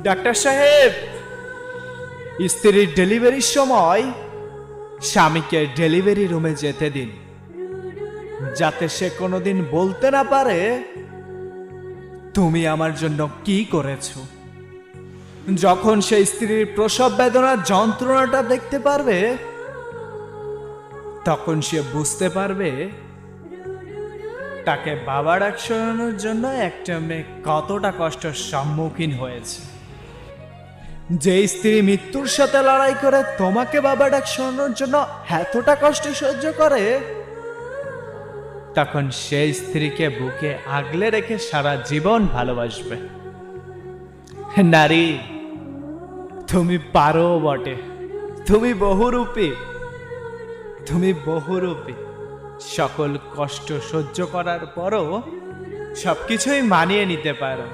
Doctor সাহেব, স্ত্রীর ডেলিভারির সময় স্বামীকে ডেলিভারি রুমে যেতে দিন, যাতে সে কোনোদিন বলতে না পারে তুমি আমার জন্য কি করেছো। যখন সে স্ত্রীর প্রসব বেদনার যন্ত্রণাটা দেখতে পারবে, তখন সে বুঝতে পারবে তাকে বাবা ডাক শোনানোর জন্য একটা মেয়ে কতটা কষ্টের সম্মুখীন হয়েছে। যে স্ত্রী মৃত্যুর সাথে লড়াই করে তোমাকে বাবা ডাক শোনানোর জন্য এতটা কষ্ট সহ্য করে, তখন সেই স্ত্রীকে বুকে আগলে রেখে সারা জীবন ভালোবাসবে। নারী, তুমি পারো বটে, তুমি বহুরূপী, তুমি বহুরূপী। সকল কষ্ট সহ্য করার পরও সবকিছুই মানিয়ে নিতে পারো।